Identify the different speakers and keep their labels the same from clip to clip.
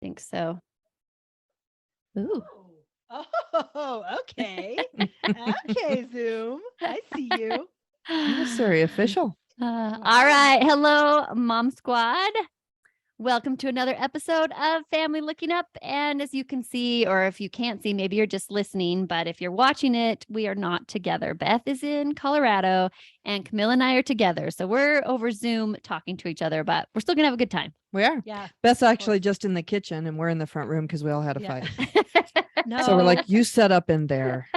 Speaker 1: think so. Ooh.
Speaker 2: Oh, okay. Okay, Zoom. I see you.
Speaker 3: Yes, very official.
Speaker 1: All right. Hello, Mom Squad. Welcome to another episode of Family Looking Up. And as you can see, or if you can't see, maybe you're just listening, but if you're watching it, we are not together. Beth is in Colorado and Camille and I are together. So we're over Zoom talking to each other, but we're still going to have a good time.
Speaker 3: We are.
Speaker 2: Yeah.
Speaker 3: Beth's actually just in the kitchen and we're in the front room because we all had a
Speaker 2: Yeah.
Speaker 3: fight.
Speaker 2: No,
Speaker 3: So we're like, you set up in there.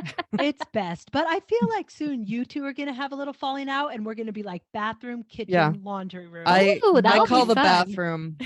Speaker 2: it's best. But I feel like soon you two are going to have a little falling out and we're going to be like bathroom, kitchen,
Speaker 3: Yeah.
Speaker 2: laundry room.
Speaker 3: I
Speaker 1: that'll
Speaker 3: call
Speaker 1: be
Speaker 3: the
Speaker 1: fun.
Speaker 3: bathroom.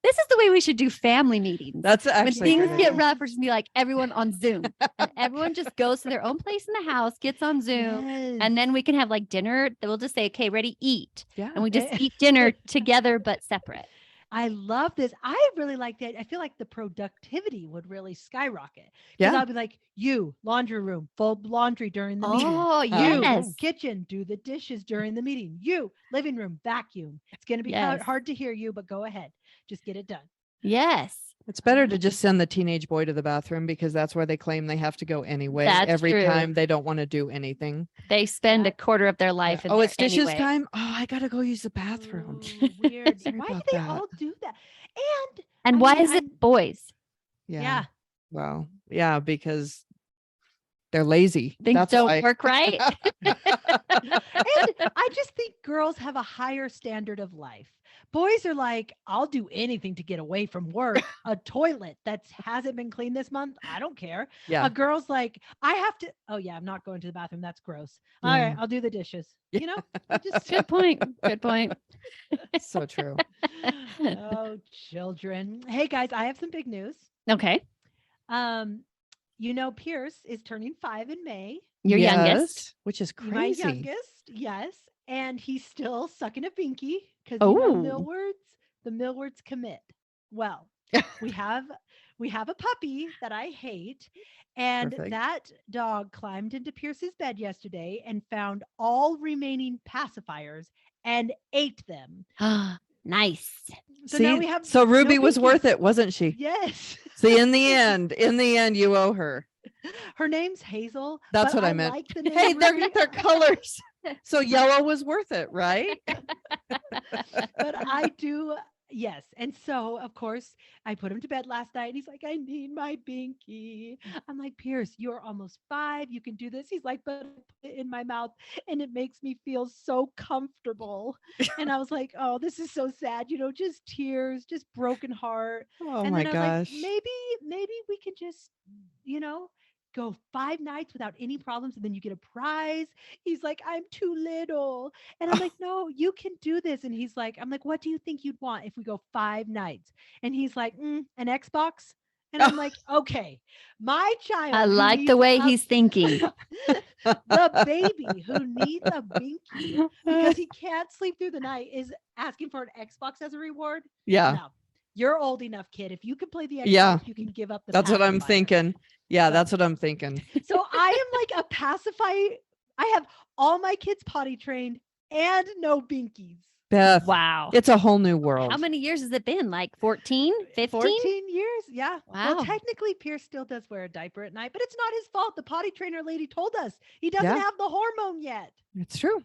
Speaker 1: This is the way we should do family meetings.
Speaker 3: That's
Speaker 1: When
Speaker 3: actually a
Speaker 1: things
Speaker 3: good
Speaker 1: get
Speaker 3: idea.
Speaker 1: rough, we're just gonna be like everyone on Zoom. And everyone just goes to their own place in the house, gets on Zoom,
Speaker 2: Yes.
Speaker 1: and then we can have like dinner. We'll just say, okay, ready, eat.
Speaker 3: Yeah.
Speaker 1: And we just eat dinner together but separate.
Speaker 2: I love this. I really like that. I feel like the productivity would really skyrocket. Because
Speaker 3: Yeah.
Speaker 2: I'll be like, you, laundry room, fold laundry during the meeting.
Speaker 1: Oh,
Speaker 2: You,
Speaker 1: yes.
Speaker 2: kitchen, do the dishes during the meeting. You, living room, vacuum. It's going to be
Speaker 1: Yes.
Speaker 2: hard to hear you, but go ahead. Just get it done.
Speaker 1: Yes.
Speaker 3: It's better to just send the teenage boy to the bathroom because that's where they claim they have to go anyway.
Speaker 1: That's
Speaker 3: Every
Speaker 1: true.
Speaker 3: time they don't want to do anything.
Speaker 1: They spend a quarter of their life in
Speaker 3: Oh,
Speaker 1: there
Speaker 3: it's dishes
Speaker 1: anyway.
Speaker 3: time. Oh, I gotta go use the bathroom.
Speaker 2: Ooh, weird.
Speaker 3: Sorry
Speaker 2: Why do
Speaker 3: about
Speaker 2: they
Speaker 3: that.
Speaker 2: all do that?
Speaker 1: And
Speaker 2: I
Speaker 1: why
Speaker 2: mean,
Speaker 1: is it boys?
Speaker 2: Yeah.
Speaker 3: Well, yeah, because they're lazy.
Speaker 1: Things
Speaker 3: That's
Speaker 1: don't
Speaker 3: why.
Speaker 1: work right.
Speaker 2: And I just think girls have a higher standard of life. Boys are like, I'll do anything to get away from work. A toilet that hasn't been cleaned this month, I don't care.
Speaker 3: Yeah.
Speaker 2: A girl's like, I have to. Oh yeah, I'm not going to the bathroom. That's gross. All
Speaker 3: Yeah.
Speaker 2: right, I'll do the dishes. You know, I just
Speaker 1: Good point. Good point.
Speaker 3: So true.
Speaker 2: oh children. Hey guys, I have some big news.
Speaker 1: Okay.
Speaker 2: Pierce is turning 5 in May.
Speaker 1: Your youngest.
Speaker 3: Yes, which is
Speaker 2: My
Speaker 3: crazy.
Speaker 2: youngest, yes. And he's still sucking a binky because
Speaker 1: Oh.
Speaker 2: the Millwards commit. Well, we have a puppy that I hate. And
Speaker 3: Perfect.
Speaker 2: that dog climbed into Pierce's bed yesterday and found all remaining pacifiers and ate them.
Speaker 1: Nice.
Speaker 2: So
Speaker 3: See,
Speaker 2: now we have
Speaker 3: so Ruby
Speaker 2: no
Speaker 3: was worth
Speaker 2: binkies.
Speaker 3: it, wasn't she?
Speaker 2: Yes.
Speaker 3: See, in the end, you owe her.
Speaker 2: Her name's Hazel.
Speaker 3: That's
Speaker 2: but
Speaker 3: what I meant.
Speaker 2: Like the name
Speaker 3: Hey,
Speaker 2: Ruby.
Speaker 3: they're colors. So yellow was worth it, right?
Speaker 2: But I do. Yes. And so, of course, I put him to bed last night and he's like, I need my binky. I'm like, Pierce, you're almost 5. You can do this. He's like, but I put it in my mouth and it makes me feel so comfortable. And I was like, oh, this is so sad. Just tears, just broken heart.
Speaker 3: Oh
Speaker 2: And
Speaker 3: my
Speaker 2: then I was
Speaker 3: gosh.
Speaker 2: like, maybe we can just, go 5 nights without any problems and then you get a prize. He's like, I'm too little. And I'm like, no, you can do this. And I'm like, what do you think you'd want if we go 5 nights? And he's like, an Xbox. And I'm like, okay, my child.
Speaker 1: I
Speaker 2: who
Speaker 1: like the
Speaker 2: needs
Speaker 1: way
Speaker 2: a-
Speaker 1: he's thinking.
Speaker 2: the baby who needs a binky because he can't sleep through the night is asking for an Xbox as a reward.
Speaker 3: Yeah.
Speaker 2: No, you're old enough, kid. If you can play the Xbox,
Speaker 3: Yeah.
Speaker 2: you can give up the
Speaker 3: That's what I'm
Speaker 2: pacifier.
Speaker 3: thinking. Yeah,
Speaker 2: So-
Speaker 3: that's what I'm thinking.
Speaker 2: So I am like a pacify. I have all my kids potty trained and no binkies.
Speaker 3: Beth,
Speaker 1: Wow.
Speaker 3: it's a whole new world.
Speaker 1: How many years has it been? Like 14, 15?
Speaker 2: 14 years. Yeah.
Speaker 1: Wow.
Speaker 2: Well, technically, Pierce still does wear a diaper at night, but it's not his fault. The potty trainer lady told us he doesn't
Speaker 3: Yeah.
Speaker 2: have the hormone yet.
Speaker 3: It's true.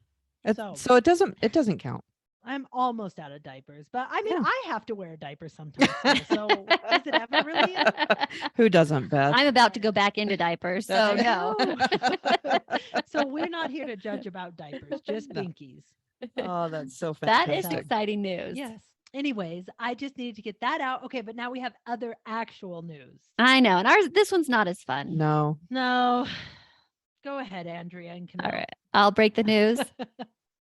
Speaker 2: So-
Speaker 3: So it doesn't count.
Speaker 2: I'm almost out of diapers, but I mean,
Speaker 3: Yeah.
Speaker 2: I have to wear a diaper sometimes. So is it ever really?
Speaker 3: Who doesn't, Beth?
Speaker 1: I'm about to go back into diapers, so
Speaker 3: That's
Speaker 1: no.
Speaker 2: So we're not here to judge about diapers, just
Speaker 3: No.
Speaker 2: binkies.
Speaker 3: Oh, that's so
Speaker 1: That
Speaker 3: fantastic.
Speaker 1: is exciting news.
Speaker 2: Yes. Anyways, I just needed to get that out. Okay, but now we have other actual news.
Speaker 1: I know. And this one's not as fun.
Speaker 3: No.
Speaker 2: No. Go ahead, Andrea and Camille.
Speaker 1: All right. I'll break the news.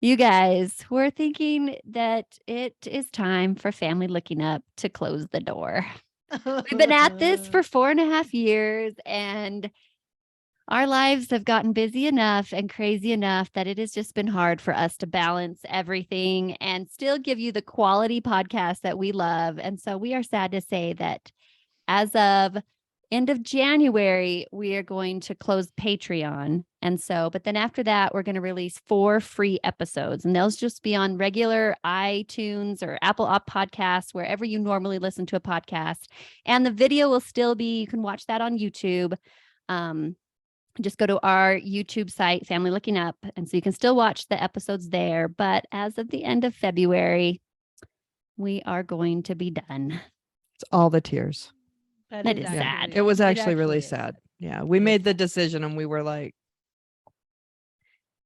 Speaker 1: You guys, we're thinking that it is time for Family Looking Up to close the door. We've been at this for 4.5 years, and our lives have gotten busy enough and crazy enough that it has just been hard for us to balance everything and still give you the quality podcast that we love. And so we are sad to say that as of end of January, we are going to close Patreon. And so, but then after that, we're going to release 4 free episodes, and they'll just be on regular iTunes or Apple Podcasts, wherever you normally listen to a podcast. And the video will still be, you can watch that on YouTube. Just go to our YouTube site, Family Looking Up. And so you can still watch the episodes there. But as of the end of February, we are going to be done.
Speaker 3: It's all the tears.
Speaker 1: That is
Speaker 2: actually-
Speaker 1: sad.
Speaker 3: It was actually really
Speaker 2: is
Speaker 3: sad. Yeah. We
Speaker 2: It
Speaker 3: made
Speaker 2: is
Speaker 3: the
Speaker 2: sad.
Speaker 3: decision and we were like,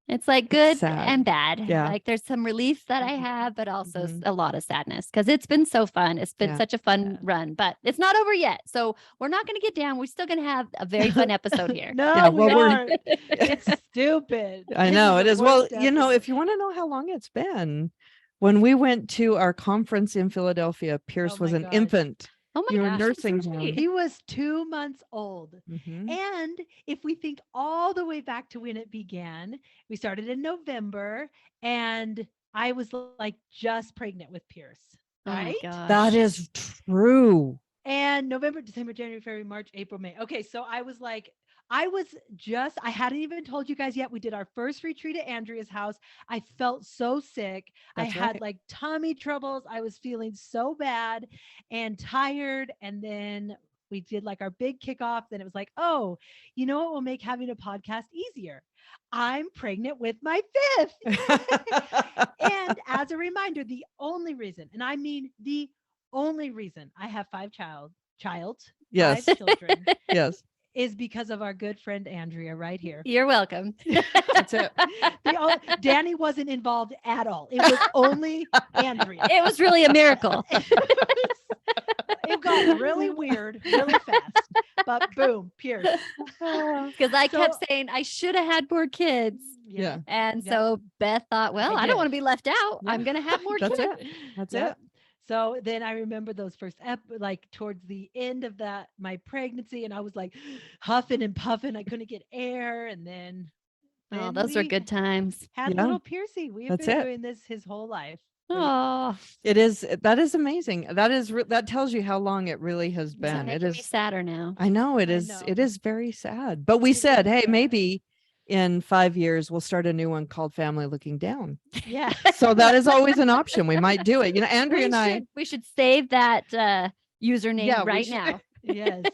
Speaker 1: It's like good
Speaker 3: sad.
Speaker 1: and bad.
Speaker 3: Yeah.
Speaker 1: Like there's some relief that I
Speaker 2: Mhm.
Speaker 1: have, but also
Speaker 3: Mhm.
Speaker 1: a lot of sadness because it's been so fun. It's been
Speaker 3: Yeah.
Speaker 1: such a fun
Speaker 2: Yeah.
Speaker 1: run, but it's not over yet. So we're not going to get down. We're still going to have a very fun episode here.
Speaker 2: No,
Speaker 3: Yeah,
Speaker 2: we
Speaker 3: well, we're-
Speaker 2: aren't. It's stupid.
Speaker 3: I
Speaker 2: This
Speaker 3: know
Speaker 2: is
Speaker 3: it
Speaker 2: the
Speaker 3: is. Well,
Speaker 2: worst
Speaker 3: you know,
Speaker 2: episode.
Speaker 3: if you want to know how long it's been, when we went to our conference in Philadelphia, Pierce
Speaker 2: Oh
Speaker 3: was
Speaker 2: my
Speaker 3: an
Speaker 2: gosh.
Speaker 3: infant.
Speaker 1: Oh my
Speaker 3: You were
Speaker 1: gosh.
Speaker 3: nursing
Speaker 1: that's
Speaker 3: him.
Speaker 1: right.
Speaker 2: He was 2 months old.
Speaker 3: Mhm.
Speaker 2: And if we think all the way back to when it began, we started in November and I was like just pregnant with Pierce.
Speaker 1: Oh my
Speaker 2: Right?
Speaker 1: gosh.
Speaker 3: That is true.
Speaker 2: And November, December, January, February, March, April, May. Okay, so I was like, I hadn't even told you guys yet. We did our first retreat at Andrea's house. I felt so sick.
Speaker 3: That's
Speaker 2: I had
Speaker 3: right.
Speaker 2: like tummy troubles. I was feeling so bad and tired. And then we did like our big kickoff. Then it was like, oh, you know what will make having a podcast easier? I'm pregnant with my 5th. And as a reminder, the only reason, and I mean the only reason I have 5
Speaker 3: Yes.
Speaker 2: 5 children,
Speaker 3: Yes.
Speaker 2: is because of our good friend Andrea right here.
Speaker 1: You're welcome.
Speaker 3: That's it.
Speaker 2: Danny wasn't involved at all. It was only Andrea.
Speaker 1: It was really a miracle.
Speaker 2: It got really weird really fast. But boom, Pierce.
Speaker 1: Because I
Speaker 2: So-
Speaker 1: kept saying I should have had more kids.
Speaker 3: Yeah.
Speaker 1: And
Speaker 2: Yep.
Speaker 1: so Beth thought, well, I
Speaker 2: did.
Speaker 1: don't want to be left out.
Speaker 2: Yeah.
Speaker 1: I'm going to have more
Speaker 3: That's
Speaker 1: kids.
Speaker 3: it. That's
Speaker 2: Yep.
Speaker 3: it.
Speaker 2: So then I remember those first like towards the end of my pregnancy, and I was like huffing and puffing. I couldn't get air, and then
Speaker 1: Oh,
Speaker 2: then
Speaker 1: those were
Speaker 2: we
Speaker 1: good times.
Speaker 2: Had
Speaker 3: Yeah.
Speaker 2: little Piercy. We have
Speaker 3: That's
Speaker 2: been
Speaker 3: it.
Speaker 2: doing this his whole life.
Speaker 1: Oh,
Speaker 3: It is. That is amazing. That tells you how long it really has
Speaker 1: it's
Speaker 3: been. It
Speaker 1: making me
Speaker 3: is.
Speaker 1: sadder now.
Speaker 3: I know it
Speaker 2: I
Speaker 3: is. It
Speaker 2: know.
Speaker 3: is very sad. But we
Speaker 2: It
Speaker 3: said,
Speaker 2: is
Speaker 3: hey,
Speaker 2: sad.
Speaker 3: maybe in 5 years we'll start a new one called Family Looking Down.
Speaker 2: Yeah.
Speaker 3: So that is always an option. We might do it. You know, Andrea
Speaker 1: We
Speaker 3: and I.
Speaker 1: should- we should save that username
Speaker 3: Yeah, we
Speaker 1: right
Speaker 3: should.
Speaker 1: now.
Speaker 2: Yes.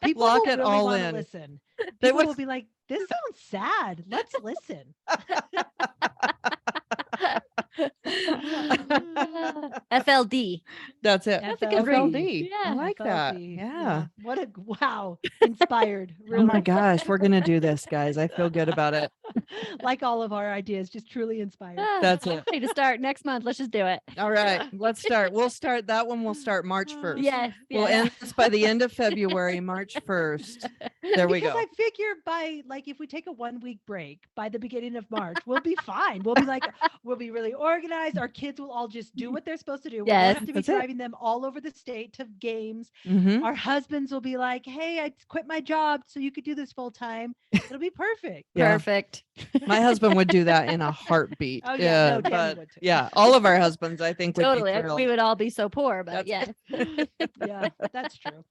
Speaker 2: People
Speaker 3: Lock
Speaker 2: will
Speaker 3: it
Speaker 2: really
Speaker 3: all
Speaker 2: wanna
Speaker 3: in.
Speaker 2: listen.
Speaker 3: They
Speaker 2: People
Speaker 3: would-
Speaker 2: will be like, this sounds sad. Let's listen.
Speaker 1: FLD.
Speaker 3: That's it.
Speaker 2: That's
Speaker 1: a good
Speaker 3: FLD.
Speaker 1: read.
Speaker 3: I
Speaker 1: Yeah.
Speaker 3: like that.
Speaker 2: FLD.
Speaker 3: Yeah.
Speaker 2: What a wow. Inspired.
Speaker 3: Oh
Speaker 2: Really.
Speaker 3: my gosh, we're gonna do this, guys. I feel good about it.
Speaker 2: Like all of our ideas, just truly inspired.
Speaker 3: That's it.
Speaker 1: Ready to start next month. Let's just do it.
Speaker 3: All right, let's start. We'll start that one. We'll start March 1st.
Speaker 1: Yes.
Speaker 3: We'll
Speaker 1: yes.
Speaker 3: end this by the end of February, March 1st. There we
Speaker 2: Because
Speaker 3: go.
Speaker 2: I figure by like if we take a 1-week break by the beginning of March, we'll be fine. We'll be like we'll be really organized. Our kids will all just do what they're supposed to do. We
Speaker 1: Yes,
Speaker 2: won't have to be
Speaker 3: that's it.
Speaker 2: driving them all over the state to games.
Speaker 3: Mhm.
Speaker 2: Our husbands will be like, "Hey, I quit my job so you could do this full time." It'll be perfect.
Speaker 3: Yeah.
Speaker 1: Perfect.
Speaker 3: My husband would do that in a heartbeat.
Speaker 2: Oh, yeah, no, Danny
Speaker 3: but
Speaker 2: would too.
Speaker 3: yeah, all of our husbands, I think, would
Speaker 1: Totally.
Speaker 3: be thrilled.
Speaker 1: We would all be so poor, but
Speaker 3: That's-
Speaker 1: yeah.
Speaker 2: Yeah, that's true.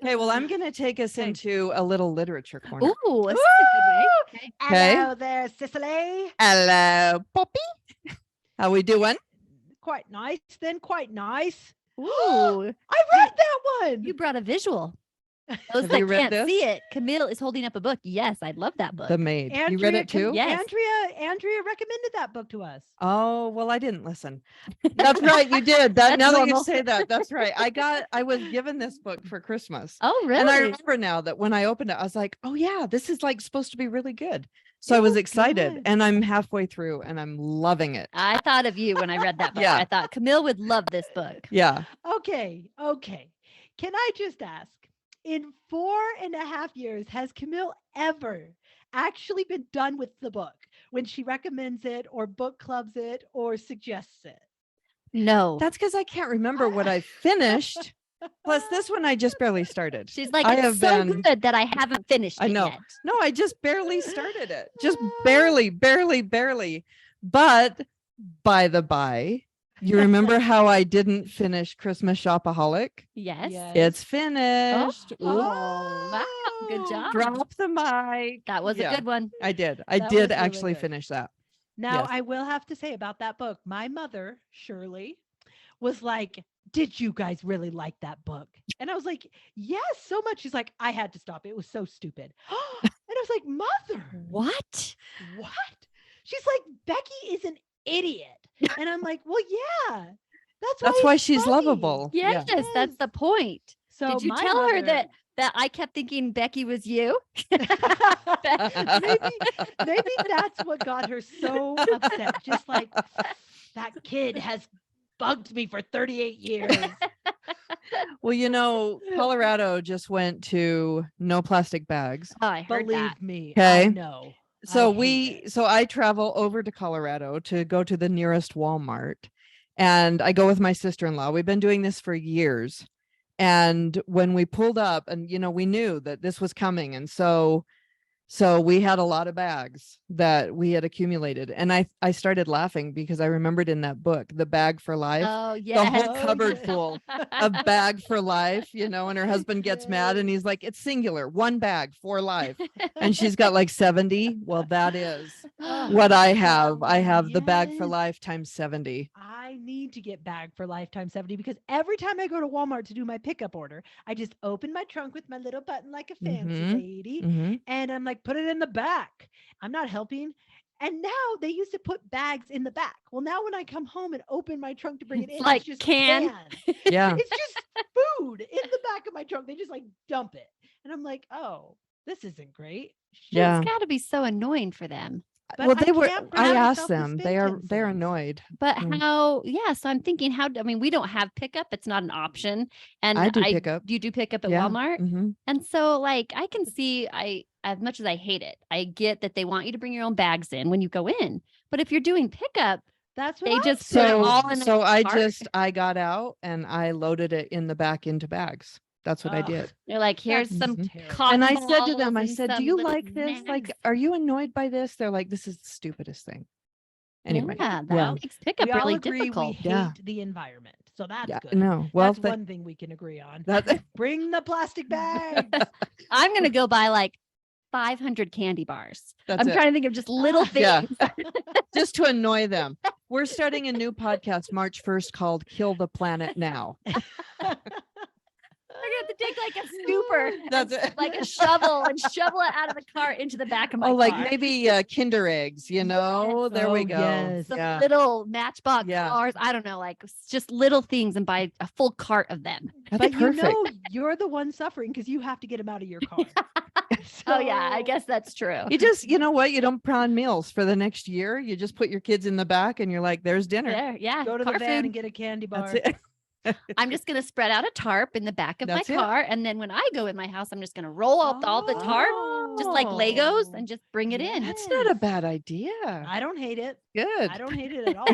Speaker 3: Okay, well, I'm going to take us
Speaker 2: Okay.
Speaker 3: into a little literature corner.
Speaker 1: Ooh, this is a good way. Okay.
Speaker 3: Okay.
Speaker 2: Hello there, Cicely.
Speaker 3: Hello, Poppy. How we doing?
Speaker 2: Quite nice, then quite nice.
Speaker 1: Ooh,
Speaker 2: I read that one.
Speaker 1: you brought a visual. Those
Speaker 3: Have
Speaker 1: that
Speaker 3: you read
Speaker 1: can't
Speaker 3: this?
Speaker 1: see it, Camille is holding up a book. Yes, I love that book.
Speaker 3: The Maid. You read it too?
Speaker 1: Yes.
Speaker 2: Andrea recommended that book to us.
Speaker 3: Oh, well, I didn't listen. That's right. You did that.
Speaker 1: That's
Speaker 3: Now that you
Speaker 1: normal.
Speaker 3: say that, that's right. I was given this book for Christmas.
Speaker 1: Oh, really?
Speaker 3: And I remember now that when I opened it, I was like, oh yeah, this is like supposed to be really good. So I
Speaker 2: It
Speaker 3: was
Speaker 2: was
Speaker 3: excited
Speaker 2: good.
Speaker 3: and I'm halfway through and I'm loving it.
Speaker 1: I thought of you when I read that book.
Speaker 3: Yeah.
Speaker 1: I thought Camille would love this book.
Speaker 3: Yeah.
Speaker 2: Okay. Can I just ask, in 4.5 years, has Camille ever actually been done with the book when she recommends it or book clubs it or suggests it?
Speaker 1: No.
Speaker 3: That's because I can't remember what I finished. Plus, this one I just barely started.
Speaker 1: She's like,
Speaker 3: I
Speaker 1: it's
Speaker 3: have
Speaker 1: so
Speaker 3: been-
Speaker 1: good that I haven't finished
Speaker 3: I
Speaker 1: it
Speaker 3: know.
Speaker 1: yet.
Speaker 3: No, I just barely started it. Just barely. But by the by, You remember how I didn't finish Christmas Shopaholic?
Speaker 1: Yes.
Speaker 2: Yes.
Speaker 3: It's finished.
Speaker 1: Oh, wow. Good
Speaker 2: Oh,
Speaker 1: job.
Speaker 3: Drop the mic.
Speaker 1: That was
Speaker 3: Yeah,
Speaker 1: a good one.
Speaker 3: I did. I
Speaker 2: That
Speaker 3: did
Speaker 2: was really
Speaker 3: actually
Speaker 2: good.
Speaker 3: finish that.
Speaker 2: Now,
Speaker 3: Yes.
Speaker 2: I will have to say about that book, my mother, Shirley, was like, "Did you guys really like that book?" And I was like, "Yes, so much." She's like, "I had to stop. It was so stupid." And I was like, "Mother,
Speaker 1: What?
Speaker 2: what?" She's like, "Becky is an idiot." And I'm like, "Well, yeah.
Speaker 3: That's why
Speaker 2: it's
Speaker 3: she's
Speaker 2: funny."
Speaker 3: lovable.
Speaker 1: Yes,
Speaker 3: Yeah.
Speaker 1: that's the point.
Speaker 2: So
Speaker 1: Did you
Speaker 2: my
Speaker 1: tell her
Speaker 2: mother-
Speaker 1: that I kept thinking Becky was you?
Speaker 2: maybe that's what got her so upset. Just like that kid has bugged me for 38 years.
Speaker 3: Well, you know, Colorado just went to no plastic bags.
Speaker 1: Oh, I heard
Speaker 2: Believe
Speaker 1: that.
Speaker 2: me,
Speaker 3: Okay.
Speaker 2: I know.
Speaker 3: So
Speaker 2: I hate it.
Speaker 3: so I travel over to Colorado to go to the nearest Walmart, and I go with my sister-in-law. We've been doing this for years. And when we pulled up, and you know, we knew that this was coming, and so we had a lot of bags that we had accumulated, and I started laughing because I remembered in that book, The Bag for Life,
Speaker 1: Oh,
Speaker 3: the
Speaker 1: yes.
Speaker 3: whole cupboard
Speaker 2: yes.
Speaker 3: full of bag for life, you know, and her husband gets mad and he's like, it's singular, one bag for life. And she's got like 70. Well, that is what I have. I have the bag for
Speaker 2: Yes.
Speaker 3: life times 70.
Speaker 2: I need to get bag for lifetime 70 because every time I go to Walmart to do my pickup order, I just open my trunk with my little button like a fancy
Speaker 3: Mhm.
Speaker 2: lady.
Speaker 3: Mhm.
Speaker 2: And I'm like, put it in the back. I'm not helping. And now they used to put bags in the back. Well, now when I come home and open my trunk to bring it
Speaker 1: It's
Speaker 2: in,
Speaker 1: like
Speaker 2: it's just
Speaker 1: can.
Speaker 3: Yeah.
Speaker 2: It's just food in the back of my trunk. They just like dump it. And I'm like, oh, this isn't great.
Speaker 3: Yeah.
Speaker 1: It's got to be so annoying for them.
Speaker 2: But
Speaker 3: Well,
Speaker 2: I
Speaker 3: they were,
Speaker 2: can't bring
Speaker 3: I
Speaker 2: myself
Speaker 3: asked
Speaker 2: to
Speaker 3: them,
Speaker 2: spend 10
Speaker 3: they're
Speaker 2: cents.
Speaker 3: annoyed.
Speaker 1: But
Speaker 3: Mm.
Speaker 1: how, yeah. So I'm thinking, I mean, we don't have pickup. It's not an option. And
Speaker 3: I do pickup.
Speaker 1: You do pick up at
Speaker 3: Yeah.
Speaker 1: Walmart.
Speaker 3: Mhm.
Speaker 1: And so like, I can see, as much as I hate it, I get that they want you to bring your own bags in when you go in. But if you're doing pickup,
Speaker 2: That's what
Speaker 1: they
Speaker 2: I
Speaker 1: just put it
Speaker 3: So,
Speaker 1: all in
Speaker 3: so
Speaker 1: a
Speaker 3: I
Speaker 1: cart.
Speaker 3: I got out and I loaded it in the back into bags. That's what I
Speaker 2: Ugh.
Speaker 3: did.
Speaker 1: They're like, here's
Speaker 2: That's
Speaker 1: some
Speaker 2: terrible.
Speaker 1: cotton
Speaker 3: And I said to them,
Speaker 1: balls
Speaker 3: I
Speaker 1: and
Speaker 3: said, do
Speaker 1: some
Speaker 3: you
Speaker 1: little
Speaker 3: like this? Like,
Speaker 1: snacks."
Speaker 3: are you annoyed by this? They're like, this is the stupidest thing. Anyway.
Speaker 1: Yeah, that
Speaker 3: Yeah.
Speaker 1: makes pickup
Speaker 2: We all
Speaker 1: really
Speaker 2: agree
Speaker 1: difficult.
Speaker 2: we hate
Speaker 3: Yeah.
Speaker 2: the environment. So that's
Speaker 3: Yeah.
Speaker 2: good.
Speaker 3: No. Well,
Speaker 2: That's one thing we can agree on.
Speaker 3: that,
Speaker 2: Bring the plastic bags.
Speaker 1: I'm going to go buy like 500 candy bars.
Speaker 3: that's
Speaker 1: I'm
Speaker 3: it.
Speaker 1: trying to think of just little
Speaker 3: Yeah.
Speaker 1: things.
Speaker 3: Just to annoy them. We're starting a new podcast March 1st called Kill the Planet Now.
Speaker 1: We're going to have to take like a scooper,
Speaker 3: That's it.
Speaker 1: like a shovel and shovel it out of the cart into the back of my
Speaker 3: Oh, like
Speaker 1: car.
Speaker 3: maybe Kinder eggs, you know? There we
Speaker 2: Oh,
Speaker 3: go.
Speaker 2: yes.
Speaker 1: Some
Speaker 3: Yeah.
Speaker 1: little matchbox
Speaker 3: Yeah.
Speaker 1: cars. I don't know, like just little things and buy a full cart of them.
Speaker 3: That's
Speaker 2: But
Speaker 3: perfect.
Speaker 2: you know you're the one suffering because you have to get them out of your car.
Speaker 1: Oh yeah, I
Speaker 2: So-
Speaker 1: guess that's true.
Speaker 3: You just, you know what? You don't plan meals for the next year. You just put your kids in the back and you're like, there's dinner.
Speaker 1: There, yeah.
Speaker 2: Go to the
Speaker 1: car
Speaker 2: van
Speaker 1: food.
Speaker 2: and get a candy bar.
Speaker 3: That's it.
Speaker 1: I'm just gonna spread out a tarp in the back of
Speaker 3: That's
Speaker 1: my
Speaker 3: it.
Speaker 1: car, and then when I go in my house, I'm just gonna roll out all the tarp, just like Legos,
Speaker 2: Oh,
Speaker 1: and just bring it in.
Speaker 3: That's not a
Speaker 2: yes.
Speaker 3: bad idea.
Speaker 2: I don't hate it.
Speaker 3: Good.
Speaker 2: I don't hate it at all.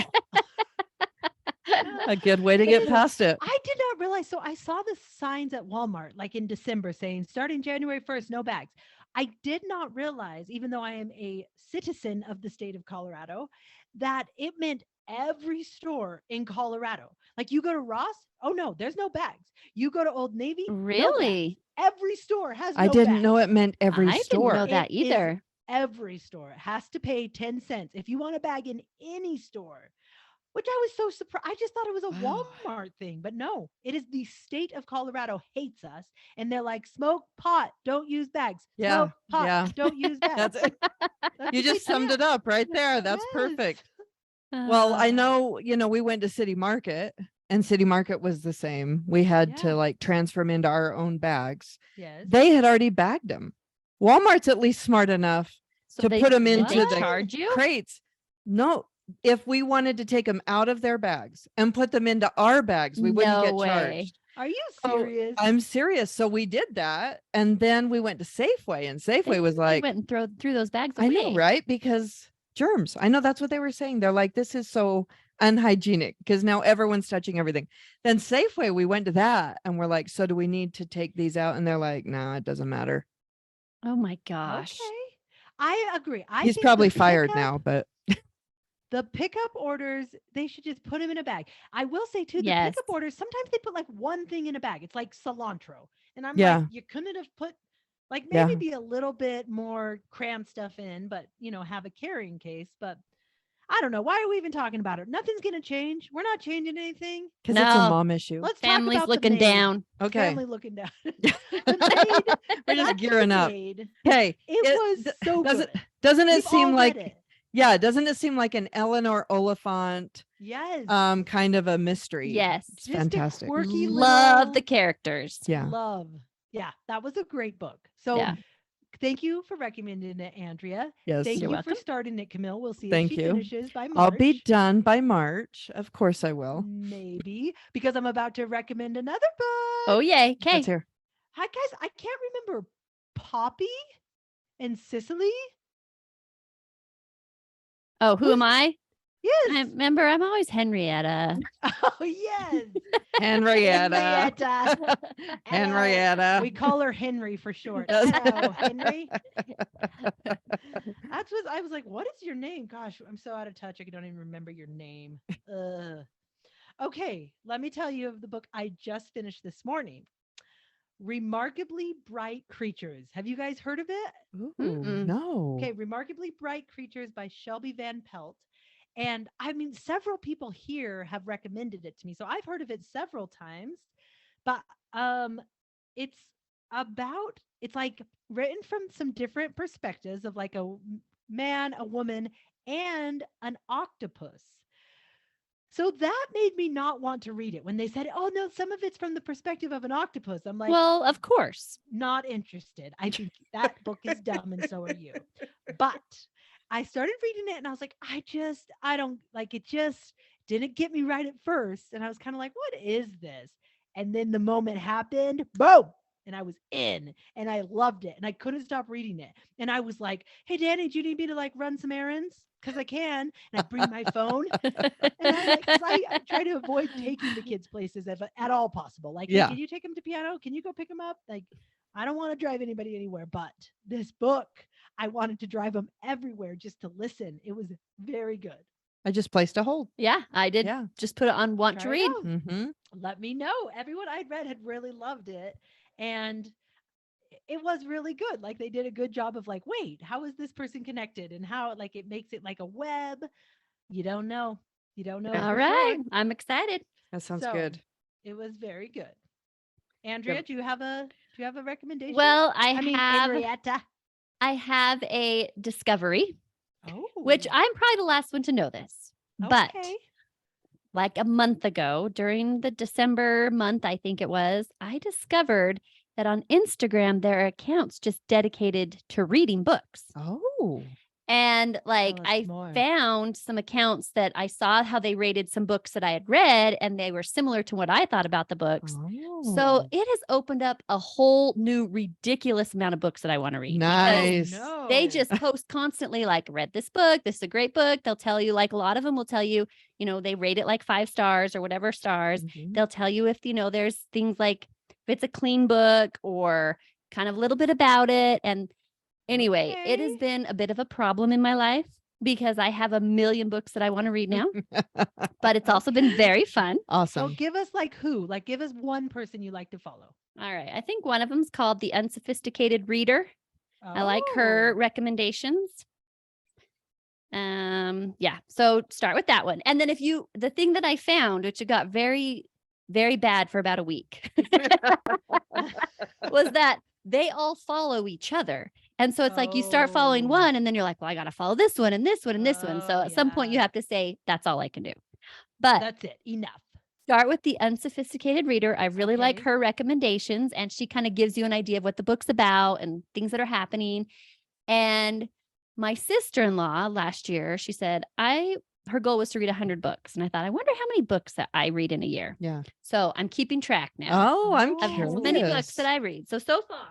Speaker 3: A good way to get past it.
Speaker 2: I did not realize. So I saw the signs at Walmart, like in December, saying starting January 1st, no bags. I did not realize, even though I am a citizen of the state of Colorado, that it meant every store in Colorado. Like you go to Ross, oh no, there's no bags. You go to Old Navy, no bags.
Speaker 1: Really?
Speaker 2: Every store has no
Speaker 3: I didn't
Speaker 2: bags.
Speaker 3: know it meant every
Speaker 1: I
Speaker 3: store.
Speaker 1: didn't know that
Speaker 2: It is
Speaker 1: either.
Speaker 2: Every store has to pay 10 cents if you want a bag in any store, which I was so surprised. I just thought it was a
Speaker 3: Wow.
Speaker 2: Walmart thing, but no, it is the state of Colorado hates us. And they're like, smoke pot, don't use bags.
Speaker 3: Yeah,
Speaker 2: Smoke pot,
Speaker 3: yeah.
Speaker 2: don't use bags.
Speaker 3: That's it. You just summed it up right there. That's perfect. Well, I know, you know, we went to City Market and City Market was the same. We had
Speaker 2: Yeah.
Speaker 3: to like transfer them into our own bags.
Speaker 2: Yes.
Speaker 3: They had already bagged them. Walmart's at least smart enough
Speaker 1: So
Speaker 3: to
Speaker 1: they-
Speaker 3: put them
Speaker 1: did
Speaker 3: into
Speaker 1: they
Speaker 3: the
Speaker 1: charge you?
Speaker 3: crates. No, if we wanted to take them out of their bags and put them into our bags, we wouldn't
Speaker 1: No
Speaker 3: get
Speaker 1: way.
Speaker 3: charged.
Speaker 2: Are you
Speaker 3: So,
Speaker 2: serious?
Speaker 3: I'm serious. So we did that. And then we went to Safeway and Safeway was
Speaker 1: They
Speaker 3: like,
Speaker 1: went and threw those bags away.
Speaker 3: I know, right? Because germs. I know that's what they were saying. They're like, this is so unhygienic because now everyone's touching everything. Then Safeway, we went to that and we're like, so do we need to take these out? And they're like, no, it doesn't matter.
Speaker 1: Oh my gosh.
Speaker 2: Okay. I agree. I
Speaker 3: He's
Speaker 2: think the
Speaker 3: probably fired
Speaker 2: pickup-
Speaker 3: now, but
Speaker 2: The pickup orders, they should just put them in a bag. I will say too, the
Speaker 1: Yes.
Speaker 2: pickup orders, sometimes they put like one thing in a bag. It's like cilantro. And I'm
Speaker 3: Yeah.
Speaker 2: like, you couldn't have put like
Speaker 3: Yeah.
Speaker 2: maybe be a little bit more cram stuff in, but have a carrying case. But I don't know. Why are we even talking about it? Nothing's gonna change. We're not changing anything.
Speaker 3: Because it's a
Speaker 1: No.
Speaker 3: mom issue.
Speaker 2: Let's
Speaker 1: Family's
Speaker 2: talk about
Speaker 1: looking
Speaker 2: the maid.
Speaker 1: down.
Speaker 3: Okay.
Speaker 2: Family looking down. The maid,
Speaker 3: We're just
Speaker 2: back to
Speaker 3: gearing
Speaker 2: the
Speaker 3: up.
Speaker 2: maid.
Speaker 3: Okay.
Speaker 2: It was so
Speaker 3: doesn't-
Speaker 2: good.
Speaker 3: Doesn't it
Speaker 2: We've
Speaker 3: seem
Speaker 2: all
Speaker 3: like
Speaker 2: read it.
Speaker 3: yeah, doesn't it seem like an Eleanor Oliphant
Speaker 2: Yes.
Speaker 3: kind of a mystery?
Speaker 1: Yes.
Speaker 3: It's
Speaker 2: Just a
Speaker 3: fantastic.
Speaker 2: quirky
Speaker 1: Love
Speaker 2: little
Speaker 1: the characters.
Speaker 3: Yeah.
Speaker 2: love. Yeah, that was a great book. So
Speaker 1: Yeah.
Speaker 2: thank you for recommending it, Andrea.
Speaker 3: Yes.
Speaker 2: Thank
Speaker 1: You're
Speaker 2: you
Speaker 1: welcome.
Speaker 2: for starting it, Camille. We'll see
Speaker 3: Thank
Speaker 2: if she
Speaker 3: you.
Speaker 2: finishes by March.
Speaker 3: I'll be done by March. Of course I will.
Speaker 2: Maybe because I'm about to recommend another book.
Speaker 1: Oh, yay. Okay.
Speaker 3: Let's hear.
Speaker 2: Hi guys, I can't remember Poppy and Cicely.
Speaker 1: Oh, who am I?
Speaker 2: Yes.
Speaker 1: I remember I'm always Henrietta.
Speaker 2: Oh yes.
Speaker 3: Henrietta.
Speaker 2: Henrietta.
Speaker 3: Henrietta.
Speaker 2: We call her Henry for short.
Speaker 3: Yes.
Speaker 2: Hello, Henry. That's what I was like. What is your name? Gosh, I'm so out of touch. I don't even remember your name. Okay, let me tell you of the book I just finished this morning. Remarkably Bright Creatures. Have you guys heard of it?
Speaker 3: Ooh,
Speaker 1: Mm-mm.
Speaker 3: no.
Speaker 2: Okay, Remarkably Bright Creatures by Shelby Van Pelt. And I mean, several people here have recommended it to me. So I've heard of it several times, but it's like written from some different perspectives of like a man, a woman, and an octopus. So that made me not want to read it when they said, oh no, some of it's from the perspective of an octopus. I'm like,
Speaker 1: Well, of course.
Speaker 2: not interested. I think that book is dumb and so are you. But I started reading it and I was like, I don't like it, just didn't get me right at first. And I was kind of like, what is this? And then the moment happened, boom. And I was in and I loved it and I couldn't stop reading it. And I was like, hey, Danny, do you need me to like run some errands? Because I can. And I bring my phone. And I try to avoid taking the kids places at all possible. Like, hey,
Speaker 3: Yeah.
Speaker 2: can you take them to piano? Can you go pick them up? Like, I don't want to drive anybody anywhere, but this book, I wanted to drive them everywhere just to listen. It was very good.
Speaker 3: I just placed a hold.
Speaker 1: Yeah, I did
Speaker 3: Yeah.
Speaker 1: just put it on want to
Speaker 2: Try it
Speaker 1: read.
Speaker 2: out.
Speaker 3: Mm-hmm.
Speaker 2: Let me know. Everyone I'd read had really loved it. And it was really good. Like they did a good job of like, wait, how is this person connected? And how like it makes it like a web. You don't know. You don't know.
Speaker 1: All
Speaker 2: for
Speaker 1: right.
Speaker 2: sure.
Speaker 1: I'm excited.
Speaker 3: That sounds
Speaker 2: So,
Speaker 3: good.
Speaker 2: It was very good. Andrea, do you have a recommendation?
Speaker 1: Well,
Speaker 2: I mean, Henrietta.
Speaker 1: I have a discovery,
Speaker 2: Oh,
Speaker 1: which I'm probably the last one to know this. But
Speaker 2: okay.
Speaker 1: like a month ago, during the December month, I think it was, I discovered that on Instagram, there are accounts just dedicated to reading books.
Speaker 3: Oh.
Speaker 1: And like
Speaker 2: Tell us
Speaker 1: I
Speaker 2: more.
Speaker 1: found some accounts that I saw how they rated some books that I had read, and they were similar to what I thought about the books.
Speaker 3: Oh.
Speaker 1: So it has opened up a whole new ridiculous amount of books that I want to read. because
Speaker 3: Nice.
Speaker 2: Oh,
Speaker 1: They
Speaker 2: no.
Speaker 1: just post constantly like, read this book. This is a great book. They'll tell you, like a lot of them will tell you, they rate it like 5 stars or whatever stars.
Speaker 3: Mhm.
Speaker 1: They'll tell you if, there's things like if it's a clean book or kind of a little bit about it. And anyway, it has
Speaker 2: Okay.
Speaker 1: been a bit of a problem in my life because I have a million books that I want to read now, but it's also been very fun.
Speaker 2: So
Speaker 3: Awesome.
Speaker 2: give us like who? Like give us one person you like to follow.
Speaker 1: All right. I think one of them is called The Unsophisticated Reader. I like her
Speaker 2: Oh.
Speaker 1: recommendations. Yeah. So start with that one. And then the thing that I found, which got very, very bad for about a week, was that they all follow each other. And so it's like you start following
Speaker 2: Oh.
Speaker 1: one and then you're like, well, I got to follow this one and this one and this one. So
Speaker 2: Oh,
Speaker 1: at some point you
Speaker 2: yeah.
Speaker 1: have to say, that's all I can do. But
Speaker 2: That's it. Enough.
Speaker 1: start with The Unsophisticated Reader. I really like
Speaker 2: Okay.
Speaker 1: her recommendations, and she kind of gives you an idea of what the book's about and things that are happening. And my sister-in-law last year, she said, her goal was to read 100 books. And I thought, I wonder how many books that I read in a year.
Speaker 3: Yeah.
Speaker 1: So I'm keeping track now
Speaker 3: Oh, I'm
Speaker 1: of
Speaker 3: curious.
Speaker 1: how many books that I read. So far,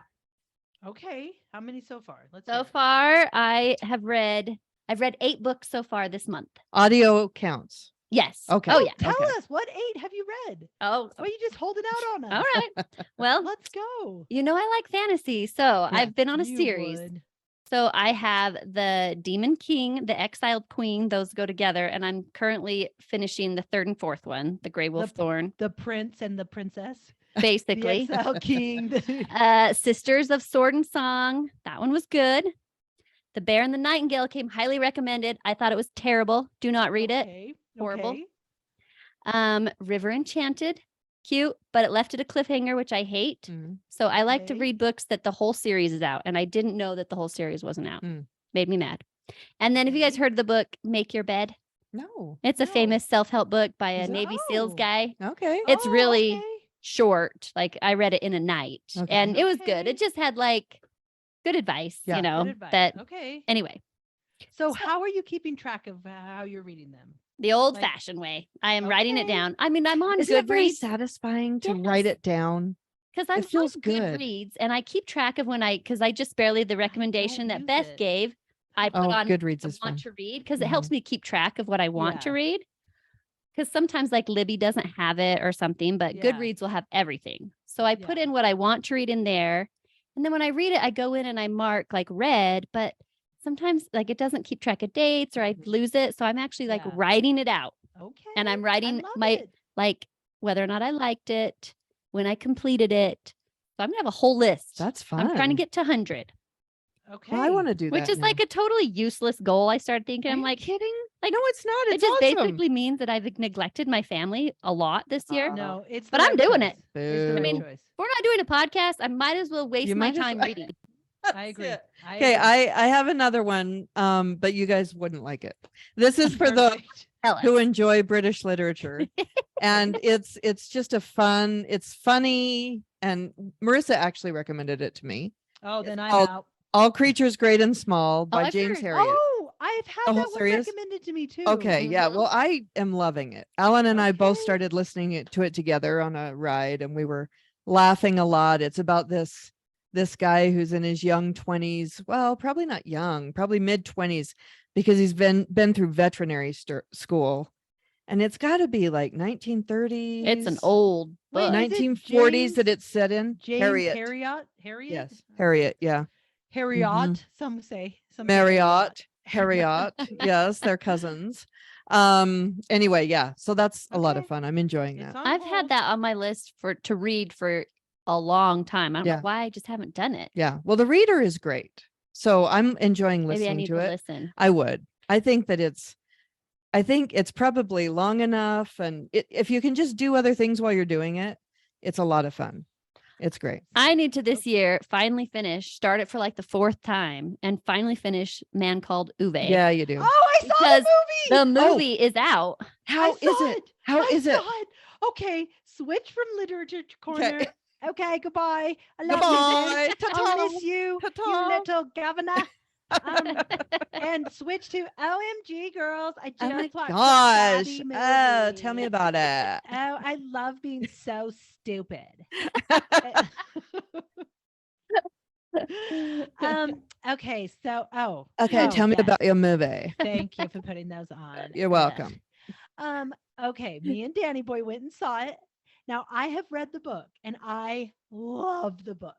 Speaker 2: Okay. How many so far? Let's
Speaker 1: so
Speaker 2: hear it.
Speaker 1: far, I've read 8 books so far this month.
Speaker 3: Audio counts.
Speaker 1: Yes.
Speaker 3: Okay.
Speaker 1: Oh yeah.
Speaker 2: Tell
Speaker 3: Okay.
Speaker 2: us, what 8 have you read?
Speaker 1: Oh,
Speaker 2: Why are you just holding out on us?
Speaker 1: all right. Well,
Speaker 2: Let's go.
Speaker 1: I like fantasy. So I've been on a
Speaker 2: You
Speaker 1: series.
Speaker 2: would.
Speaker 1: So I have the Demon King, the Exiled Queen. Those go together, and I'm currently finishing the third and fourth one, the Grey Wolf Thorn.
Speaker 2: The prince and the princess,
Speaker 1: Basically,
Speaker 2: the exile king.
Speaker 1: Sisters of Sword and Song. That one was good. The Bear and the Nightingale came highly recommended. I thought it was terrible. Do not read it. Horrible. River Enchanted, cute, but it left it a cliffhanger, which I hate. So I like to read books that the whole series is out, and I didn't know that the whole series wasn't out. Made me mad. And then, have you guys heard the book Make Your Bed?
Speaker 3: No.
Speaker 1: It's a famous self-help book by a
Speaker 3: Is it?
Speaker 1: Navy SEALs guy.
Speaker 3: Okay.
Speaker 1: It's really short. Like, I read it in a night, and it was good. It just had like good advice,
Speaker 3: Yeah.
Speaker 1: you know.
Speaker 2: Good advice.
Speaker 1: That
Speaker 2: Okay.
Speaker 1: anyway.
Speaker 2: So how are you keeping track of how you're reading them?
Speaker 1: The old-fashioned way. I am writing it down. I mean, I'm on
Speaker 3: Isn't it very
Speaker 1: Goodreads
Speaker 3: satisfying to write
Speaker 1: Yes.
Speaker 3: it down?
Speaker 1: because I'm
Speaker 3: It feels
Speaker 1: on
Speaker 3: good.
Speaker 1: Goodreads, and I keep track of because I just barely the recommendation that
Speaker 2: use
Speaker 1: Beth
Speaker 2: it.
Speaker 1: gave. I put
Speaker 3: Oh,
Speaker 1: on
Speaker 3: Goodreads
Speaker 1: I
Speaker 3: is
Speaker 1: want
Speaker 3: fun.
Speaker 1: to read because it helps me keep track of what I want to read. Because sometimes like Libby doesn't have it or something, but
Speaker 2: Yeah.
Speaker 1: Goodreads will have everything. So I put in what I want to read in there. And then when I read it, I go in and I mark like read, but sometimes like it doesn't keep track of dates or I lose it. So I'm actually like writing it out.
Speaker 2: Okay.
Speaker 1: And I'm writing
Speaker 2: it.
Speaker 1: like whether or not I liked it, when I completed it. So I'm gonna have a whole list.
Speaker 3: That's fun.
Speaker 1: I'm trying to get to 100.
Speaker 2: Okay.
Speaker 3: Well, I want to do that.
Speaker 1: Which is
Speaker 3: now.
Speaker 1: like a totally useless goal. I started thinking,
Speaker 3: Are
Speaker 1: I'm
Speaker 3: you
Speaker 1: like,
Speaker 3: kidding?
Speaker 1: like,
Speaker 3: no, it's not.
Speaker 1: it
Speaker 3: It's
Speaker 1: just
Speaker 3: awesome.
Speaker 1: basically means that I've neglected my family a lot this year.
Speaker 2: No, it's
Speaker 1: But
Speaker 2: the
Speaker 1: I'm
Speaker 2: right
Speaker 1: doing
Speaker 2: choice.
Speaker 1: it.
Speaker 2: It's the
Speaker 3: Boo.
Speaker 2: right
Speaker 1: mean,
Speaker 2: choice.
Speaker 1: If we're not doing a podcast, I might as well waste
Speaker 3: You
Speaker 1: my
Speaker 3: might as
Speaker 1: time
Speaker 3: well.
Speaker 1: reading.
Speaker 2: I agree.
Speaker 3: it.
Speaker 2: I
Speaker 3: Okay,
Speaker 2: agree.
Speaker 3: I have another one, but you guys wouldn't like it. This is for the
Speaker 2: Perfect.
Speaker 3: who enjoy British literature, and it's just it's funny, and Marissa actually recommended it to me.
Speaker 2: Oh, then I'm
Speaker 3: called
Speaker 2: out.
Speaker 3: All Creatures Great and Small by
Speaker 1: I've
Speaker 3: James
Speaker 1: heard.
Speaker 3: Harriet.
Speaker 2: Oh, I've had
Speaker 3: The
Speaker 2: that
Speaker 3: whole
Speaker 2: one
Speaker 3: series?
Speaker 2: recommended to me too.
Speaker 3: Okay, yeah. Well, I am loving it. Alan and I both
Speaker 2: Okay.
Speaker 3: started listening to it together on a ride, and we were laughing a lot. It's about this guy who's in his young 20s. Well, probably not young, probably mid 20s, because he's been through veterinary school, and it's got to be like 1930s.
Speaker 1: It's an old book.
Speaker 2: Wait, is it
Speaker 3: 1940s that it's set in.
Speaker 2: James
Speaker 3: Harriet.
Speaker 2: Harriet?
Speaker 3: Yes, Harriet. Yeah.
Speaker 2: Harriet. Some say. Some say
Speaker 3: Marriott, Harriet. Yes, they're cousins. Anyway, yeah. So that's a lot of
Speaker 2: Okay.
Speaker 3: fun. I'm enjoying
Speaker 2: It's
Speaker 3: that.
Speaker 2: on
Speaker 1: I've
Speaker 2: hold.
Speaker 1: had that on my list to read for a long time. I don't
Speaker 3: Yeah.
Speaker 1: know why I just haven't done it.
Speaker 3: Yeah. Well, the reader is great. So I'm enjoying
Speaker 1: Maybe I
Speaker 3: listening
Speaker 1: need
Speaker 3: to
Speaker 1: to
Speaker 3: it.
Speaker 1: listen.
Speaker 3: I would. I think it's probably long enough. And if you can just do other things while you're doing it, it's a lot of fun. It's great.
Speaker 1: I need to this year finally start it for like the fourth time and finally finish Man Called Uwe.
Speaker 3: Yeah, you do.
Speaker 2: Oh, I saw
Speaker 1: Because
Speaker 2: the movie.
Speaker 1: The movie is out.
Speaker 3: How is
Speaker 2: saw
Speaker 3: it? How
Speaker 2: I
Speaker 3: is it?
Speaker 2: saw it. Okay, switch from literature corner.
Speaker 3: Okay.
Speaker 2: Okay, goodbye. I love
Speaker 3: Goodbye.
Speaker 2: you. Sid. I'll
Speaker 3: Ta-ta.
Speaker 2: miss you,
Speaker 3: Ta-ta.
Speaker 2: you little governor. And switch to OMG girls. I just
Speaker 3: Oh my
Speaker 2: watched
Speaker 3: gosh.
Speaker 2: the
Speaker 3: Oh,
Speaker 2: Barbie
Speaker 3: tell me
Speaker 2: movie.
Speaker 3: about it.
Speaker 2: Oh, I love being so stupid. Okay, so
Speaker 3: Okay,
Speaker 2: oh,
Speaker 3: tell me
Speaker 2: yes.
Speaker 3: about your movie.
Speaker 2: Thank you for putting those on.
Speaker 3: You're welcome.
Speaker 2: Okay, me and Danny Boy went and saw it. Now I have read the book and I love the book.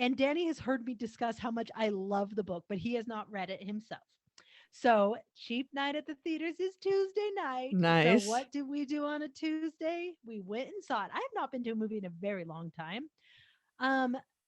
Speaker 2: And Danny has heard me discuss how much I love the book, but he has not read it himself. So cheap night at the theaters is Tuesday night.
Speaker 3: Nice.
Speaker 2: So what did we do on a Tuesday? We went and saw it. I have not been to a movie in a very long time.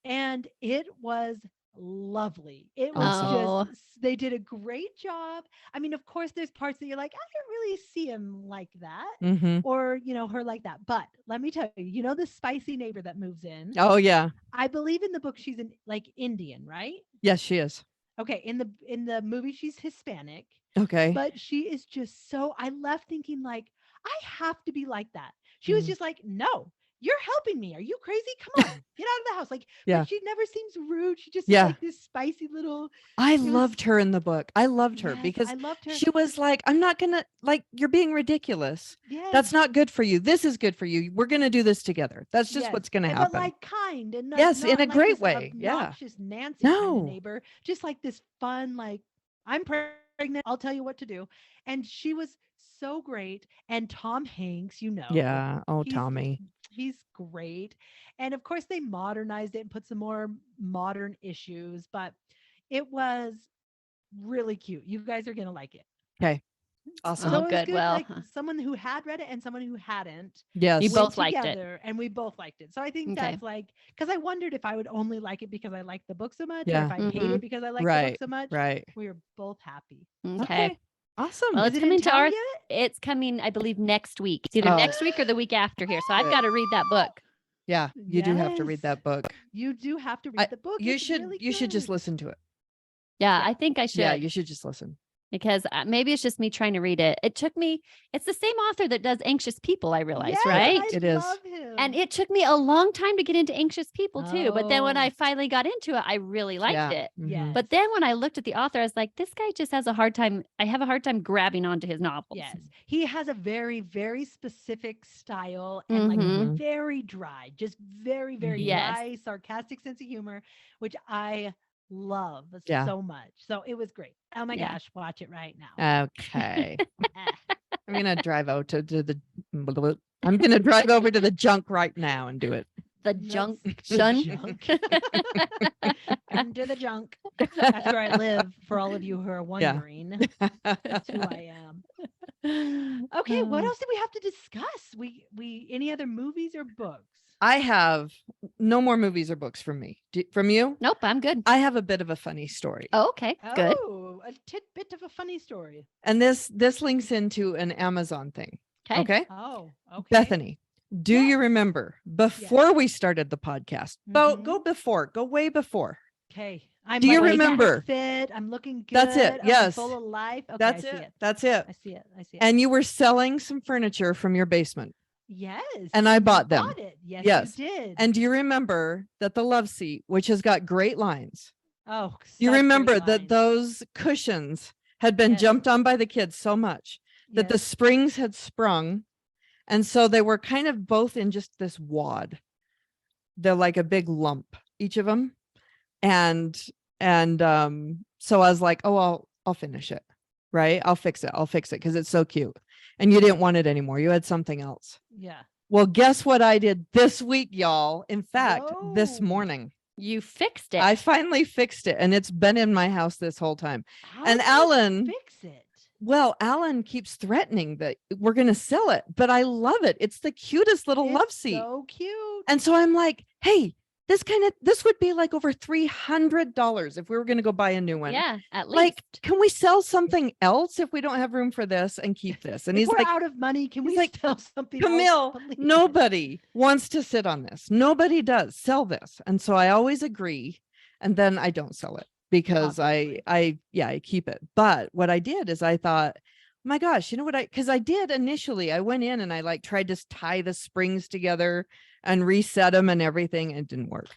Speaker 2: And it was lovely. It was
Speaker 1: Awesome.
Speaker 2: just, they did a great job. I mean, of course, there's parts that you're like, I didn't really see him like that.
Speaker 3: Mm-hmm.
Speaker 2: Or, her like that. But let me tell you, the spicy neighbor that moves in.
Speaker 3: Oh yeah.
Speaker 2: I believe in the book she's like Indian, right?
Speaker 3: Yes, she is.
Speaker 2: Okay, in the movie she's Hispanic,
Speaker 3: Okay.
Speaker 2: but she is just so I left thinking like I have to be like that. She was just like, "No, you're helping me. Are you crazy? Come on, get out of the house." Like,
Speaker 3: Yeah.
Speaker 2: but she never seems rude. She just
Speaker 3: Yeah.
Speaker 2: is like this spicy little.
Speaker 3: I
Speaker 2: was-
Speaker 3: loved her in the book. I loved her
Speaker 2: Yes,
Speaker 3: because
Speaker 2: I loved her.
Speaker 3: she was like, I'm not gonna you're being ridiculous.
Speaker 2: Yes.
Speaker 3: That's not good for you. This is good for you. We're gonna do this together. That's just
Speaker 2: Yes,
Speaker 3: what's gonna
Speaker 2: and
Speaker 3: happen.
Speaker 2: But like kind and not,
Speaker 3: Yes, in
Speaker 2: not
Speaker 3: a
Speaker 2: like
Speaker 3: great
Speaker 2: this
Speaker 3: way. Yeah.
Speaker 2: obnoxious Nancy kind
Speaker 3: No.
Speaker 2: of neighbor. Just like this fun, like I'm pregnant. I'll tell you what to do. And she was so great. And Tom Hanks,
Speaker 3: Yeah. Oh,
Speaker 2: he's-
Speaker 3: Tommy.
Speaker 2: He's great. And of course, they modernized it and put some more modern issues. But It was really cute. You guys are gonna like it.
Speaker 3: Okay. Awesome.
Speaker 1: Oh,
Speaker 2: So it was
Speaker 1: good.
Speaker 2: good.
Speaker 1: Well,
Speaker 2: Like someone who had read it and someone who hadn't
Speaker 3: Yes.
Speaker 1: You
Speaker 2: went
Speaker 1: both liked it.
Speaker 2: together, and we both liked it. So I think
Speaker 1: Okay.
Speaker 2: that's like, because I wondered if I would only like it because I liked the book so much, or
Speaker 3: Yeah.
Speaker 2: if I'd hate
Speaker 1: Mhm.
Speaker 2: it because I liked the
Speaker 3: Right.
Speaker 2: book so much.
Speaker 3: Right.
Speaker 2: We were both happy.
Speaker 1: Okay.
Speaker 3: Awesome.
Speaker 1: Well,
Speaker 2: Is
Speaker 1: it's
Speaker 2: it in
Speaker 1: coming to
Speaker 2: town
Speaker 1: our.
Speaker 2: yet?
Speaker 1: It's coming, I believe, next week. It's either
Speaker 3: Oh.
Speaker 1: next week or the week after here. So I've
Speaker 3: Good.
Speaker 1: got to read that book.
Speaker 3: Yeah. You do have to read
Speaker 2: Yes.
Speaker 3: that book.
Speaker 2: You do have to read
Speaker 3: I-
Speaker 2: the book.
Speaker 3: You
Speaker 2: It's
Speaker 3: should
Speaker 2: really
Speaker 3: you should just
Speaker 2: good.
Speaker 3: listen to it.
Speaker 1: Yeah,
Speaker 2: Yeah.
Speaker 1: I think I should.
Speaker 3: Yeah, you should just listen.
Speaker 1: Because maybe it's just me trying to read it. It took me. It's the same author that does Anxious People, I realize,
Speaker 2: Yes,
Speaker 1: right?
Speaker 2: I
Speaker 3: It is.
Speaker 2: love him.
Speaker 1: And it took me a long time to get into Anxious People too. But then when
Speaker 2: Oh.
Speaker 1: I finally got into it, I really liked
Speaker 3: Yeah.
Speaker 1: it.
Speaker 2: Yes.
Speaker 1: But then when I looked at the author, I was like, this guy just has a hard time. I have a hard time grabbing onto his novels.
Speaker 2: Yes, he has a very, very specific style and like
Speaker 3: Mhm.
Speaker 2: very dry, just very, very
Speaker 1: Yes.
Speaker 2: dry, sarcastic sense of humor, which I love
Speaker 3: Yeah.
Speaker 2: so much. So it was great. Oh my
Speaker 1: Yeah.
Speaker 2: gosh, watch it right now.
Speaker 3: Okay.
Speaker 2: Ah,
Speaker 3: I'm gonna drive out to the. I'm gonna drive over to the junk right now and do it.
Speaker 1: The
Speaker 2: let's-
Speaker 1: junk
Speaker 2: the
Speaker 1: shun.
Speaker 2: junk. Into the junk. That's where I live. For all of you who are wondering, that's who I am. Okay, what else did we have to discuss? We any other movies or books?
Speaker 3: I have no more movies or books from me. From you?
Speaker 1: Nope, I'm good.
Speaker 3: I have a bit of a funny story.
Speaker 1: Oh, okay, good.
Speaker 2: Oh, a tidbit of a funny story.
Speaker 3: And this links into an Amazon thing.
Speaker 1: Okay.
Speaker 3: Okay.
Speaker 2: Oh, okay.
Speaker 3: Bethany, do you
Speaker 2: Yes.
Speaker 3: remember before we started the podcast?
Speaker 2: Mhm.
Speaker 3: Go way before.
Speaker 2: Okay. I'm
Speaker 3: Do you
Speaker 2: like
Speaker 3: remember?
Speaker 2: fit. I'm looking good.
Speaker 3: That's it,
Speaker 2: I'm
Speaker 3: yes.
Speaker 2: full of life. Okay,
Speaker 3: That's
Speaker 2: I see
Speaker 3: it.
Speaker 2: it.
Speaker 3: That's it.
Speaker 2: I see it. I see it.
Speaker 3: And you were selling some furniture from your basement.
Speaker 2: yes.
Speaker 3: and I
Speaker 2: you
Speaker 3: bought them.
Speaker 2: Bought it. Yes,
Speaker 3: Yes.
Speaker 2: you did.
Speaker 3: And do you remember that the love seat, which has got great lines,
Speaker 2: oh,
Speaker 3: you
Speaker 2: such
Speaker 3: remember
Speaker 2: great
Speaker 3: that
Speaker 2: lines.
Speaker 3: those cushions had been
Speaker 2: Yes.
Speaker 3: jumped on by the kids so much that the
Speaker 2: Yes.
Speaker 3: springs had sprung. And so they were kind of both in just this wad. They're like a big lump, each of them. And so I was like, oh, I'll finish it. Right. I'll fix it because it's so cute. And you didn't want it anymore. You had something else.
Speaker 2: Yeah.
Speaker 3: Well, guess what I did this week, y'all? In fact, this
Speaker 2: Whoa.
Speaker 3: morning,
Speaker 1: You fixed it.
Speaker 3: I finally fixed it, and it's been in my house this whole time.
Speaker 2: How
Speaker 3: And
Speaker 2: did you
Speaker 3: Alan-
Speaker 2: fix it.
Speaker 3: Well, Alan keeps threatening that we're going to sell it, but I love it. It's the cutest little
Speaker 2: It's
Speaker 3: love seat.
Speaker 2: So cute.
Speaker 3: And so I'm like, hey, this would be like over $300 if we were going to go buy a new one.
Speaker 1: yeah, at least.
Speaker 3: Like, can we sell something else if we don't have room for this and keep this? And
Speaker 2: If
Speaker 3: he's
Speaker 2: we're
Speaker 3: like,
Speaker 2: out of money, can
Speaker 3: he's
Speaker 2: we
Speaker 3: like,
Speaker 2: sell something else,
Speaker 3: Camille,
Speaker 2: please?"
Speaker 3: nobody wants to sit on this. Nobody does sell this. And so I always agree. And then I don't sell it because
Speaker 2: Obviously.
Speaker 3: I keep it. But what I did is I thought, my gosh, you know what because I did initially, I went in and I like tried to tie the springs together and reset them and everything. And it didn't work.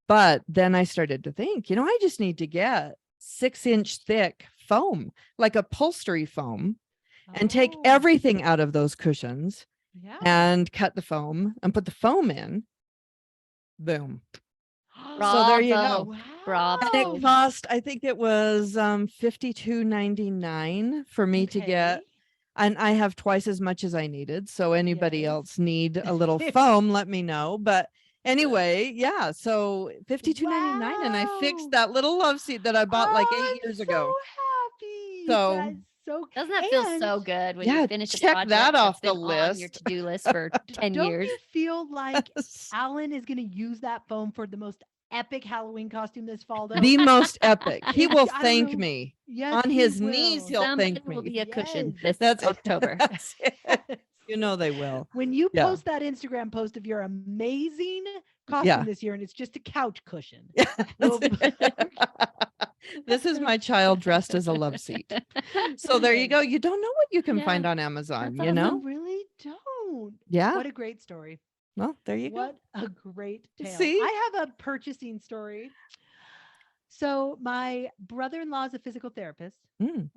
Speaker 3: But then I started to think, I just need to get 6-inch thick foam, like upholstery foam, and take
Speaker 2: Oh,
Speaker 3: everything out of those cushions
Speaker 2: yeah.
Speaker 3: and cut the foam and put the foam in. Boom. So there you go.
Speaker 1: Bravo.
Speaker 2: Wow.
Speaker 1: Bravo.
Speaker 3: And it cost, I think it was $52.99 for me to get.
Speaker 2: Okay.
Speaker 3: And I have twice as much as I needed. So anybody
Speaker 2: Yes.
Speaker 3: else need a little foam, let me know. But anyway, yeah. So $52.99 and I
Speaker 2: Wow.
Speaker 3: fixed that little love seat that I bought like
Speaker 2: Oh,
Speaker 3: 8 years
Speaker 2: I'm
Speaker 3: ago.
Speaker 2: happy.
Speaker 3: So-
Speaker 2: That's so
Speaker 1: Doesn't that feel so
Speaker 2: and
Speaker 1: good when
Speaker 3: Yeah,
Speaker 1: you finish a
Speaker 3: check
Speaker 1: project
Speaker 3: that
Speaker 1: that's
Speaker 3: off the
Speaker 1: been on your
Speaker 3: list.
Speaker 1: to-do list for 10
Speaker 2: Don't
Speaker 1: years?
Speaker 2: you feel like
Speaker 3: Yes.
Speaker 2: Alan is going to use that foam for the most epic Halloween costume this fall? Though?
Speaker 3: The most epic. He will
Speaker 2: I don't
Speaker 3: thank
Speaker 2: know.
Speaker 3: me.
Speaker 2: Yes,
Speaker 3: on
Speaker 2: he
Speaker 3: his knees,
Speaker 2: will.
Speaker 3: he'll
Speaker 1: Something
Speaker 3: thank
Speaker 1: will
Speaker 3: me.
Speaker 1: be a cushion
Speaker 2: Yes.
Speaker 1: this
Speaker 3: That's
Speaker 1: October.
Speaker 3: That's it. You know they will.
Speaker 2: When you
Speaker 3: Yeah.
Speaker 2: post that Instagram post of your amazing costume this year, and it's just a couch cushion. We'll-
Speaker 3: This is my child dressed as a love seat. So there you go. You don't know what you can
Speaker 1: Yeah,
Speaker 3: find on Amazon,
Speaker 1: that's
Speaker 3: you know?
Speaker 2: You really don't.
Speaker 3: Yeah.
Speaker 2: What a great story.
Speaker 3: Well, there you go.
Speaker 2: What a great tale.
Speaker 3: See?
Speaker 2: I have a purchasing story. So my brother-in-law is a physical therapist,
Speaker 3: Mm.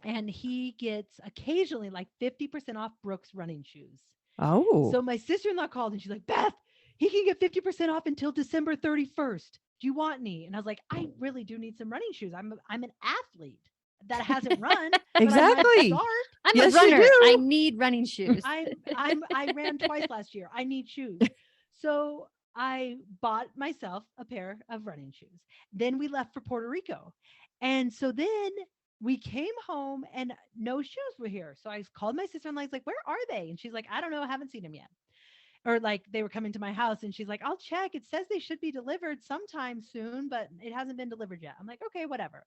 Speaker 2: and he gets occasionally like 50% off Brooks running shoes.
Speaker 3: Oh.
Speaker 2: So my sister-in-law called and she's like, Beth, he can get 50% off until December 31st. Do you want any? And I was like, I really do need some running shoes. I'm an athlete that hasn't run. but I might
Speaker 3: Exactly.
Speaker 2: start.
Speaker 1: I'm
Speaker 3: Yes,
Speaker 1: a
Speaker 3: you
Speaker 1: runner.
Speaker 3: do.
Speaker 1: I need running shoes.
Speaker 2: I ran twice last year. I need shoes. So I bought myself a pair of running shoes. Then we left for Puerto Rico. And so then we came home and no shoes were here. So I called my sister-in-law. I was like, where are they? And she's like, I don't know. I haven't seen them yet. Or like they were coming to my house and she's like, I'll check. It says they should be delivered sometime soon, but it hasn't been delivered yet. I'm like, okay, whatever.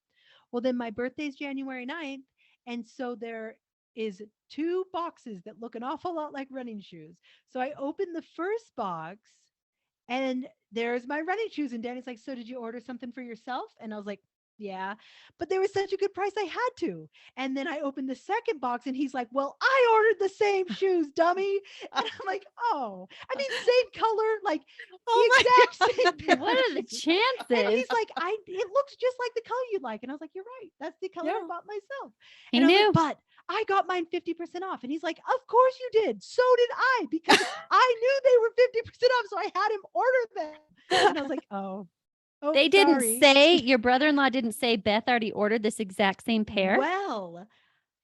Speaker 2: Well, then my birthday's January 9th. And so there is two boxes that look an awful lot like running shoes. So I opened the first box and there's my running shoes. And Danny's like, so did you order something for yourself? And I was like, yeah, but they were such a good price. I had to. And then I opened the second box and he's like, well, I ordered the same shoes, dummy. And I'm like, oh, I mean, same color, like
Speaker 3: Oh
Speaker 2: the
Speaker 3: my
Speaker 2: exact same pair
Speaker 1: What
Speaker 2: of
Speaker 1: are the
Speaker 2: shoes.
Speaker 1: chances?
Speaker 2: And he's like, it looks just like the color you like. And I was like, you're right. That's the color I
Speaker 3: Yeah.
Speaker 2: bought myself.
Speaker 1: He
Speaker 2: And I was
Speaker 1: knew.
Speaker 2: like, but I got mine 50% off. And he's like, of course you did. So did I, because I knew they were 50% off. So I had him order them. And I was like, oh,
Speaker 1: They didn't
Speaker 2: sorry.
Speaker 1: say, your brother-in-law didn't say Beth already ordered this exact same pair.
Speaker 2: Well,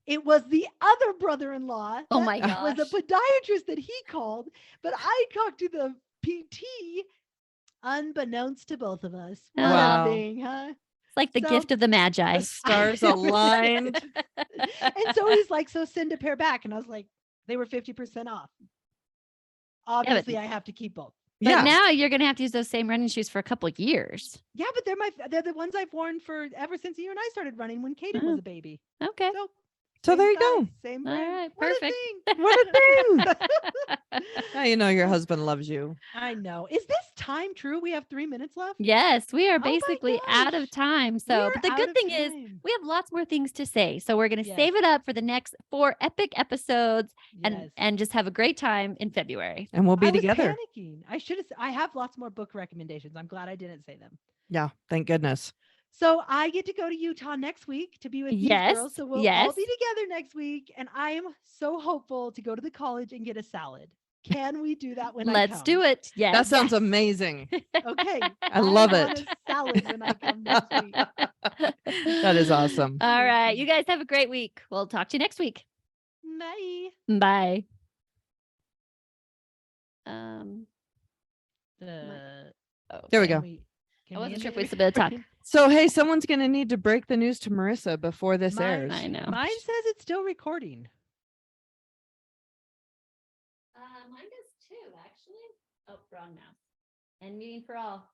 Speaker 2: it was the other brother-in-law.
Speaker 1: Oh my
Speaker 2: that was a
Speaker 1: gosh.
Speaker 2: podiatrist that he called, but I talked to the PT unbeknownst to both of us. What a
Speaker 3: Wow.
Speaker 2: thing, huh?
Speaker 1: It's like the
Speaker 2: So-
Speaker 1: gift of the Magi.
Speaker 3: The stars aligned.
Speaker 2: And so he's like, so send a pair back. And I was like, they were 50% off. Obviously, I have to keep both.
Speaker 1: But
Speaker 3: Yeah.
Speaker 1: now you're going to have to use those same running shoes for a couple of years.
Speaker 2: Yeah, but they're the ones I've worn for ever since you and I started running when Katie was a baby.
Speaker 1: Okay.
Speaker 2: So
Speaker 3: there
Speaker 2: same
Speaker 3: you go.
Speaker 2: size, Same
Speaker 1: All
Speaker 2: brand.
Speaker 1: right,
Speaker 2: What a
Speaker 1: perfect.
Speaker 2: thing.
Speaker 3: What a thing. Now you know your husband loves you.
Speaker 2: I know. Is this time true? We have 3 minutes left.
Speaker 1: Yes, we are
Speaker 2: Oh my
Speaker 1: basically out of
Speaker 2: gosh.
Speaker 1: time. So,
Speaker 2: We're
Speaker 1: but the
Speaker 2: out
Speaker 1: good
Speaker 2: of
Speaker 1: thing is
Speaker 2: time.
Speaker 1: we have lots more things to say. So we're going to
Speaker 2: Yes.
Speaker 1: save it up for the next 4 epic episodes
Speaker 2: Yes.
Speaker 1: and just have a great time in February.
Speaker 3: And we'll be
Speaker 2: I was
Speaker 3: together.
Speaker 2: panicking. I have lots more book recommendations. I'm glad I didn't say them.
Speaker 3: Yeah. Thank goodness.
Speaker 2: So I get to go to Utah next week to be with these
Speaker 1: Yes,
Speaker 2: girls. So we'll all
Speaker 1: yes.
Speaker 2: be together next week. And I am so hopeful to go to the college and get a salad. Can we do that when
Speaker 1: Let's do it. Yes.
Speaker 3: That sounds amazing.
Speaker 2: Okay.
Speaker 3: I love
Speaker 2: want
Speaker 3: it.
Speaker 2: a salad when I come next week.
Speaker 3: That is awesome.
Speaker 1: All right. You guys have a great week. We'll talk to you next week.
Speaker 2: Bye.
Speaker 1: Bye.
Speaker 3: There we
Speaker 2: Can
Speaker 3: go.
Speaker 2: can
Speaker 1: I wasn't
Speaker 2: end
Speaker 1: sure if
Speaker 2: it
Speaker 1: we still be able to talk.
Speaker 2: recording?
Speaker 3: So, hey, someone's going to need to break the news to Marissa before this
Speaker 2: Mine-
Speaker 3: airs.
Speaker 1: I know.
Speaker 2: Mine says it's still recording.
Speaker 1: Mine does too, actually. Oh, wrong mouse. And meeting for all.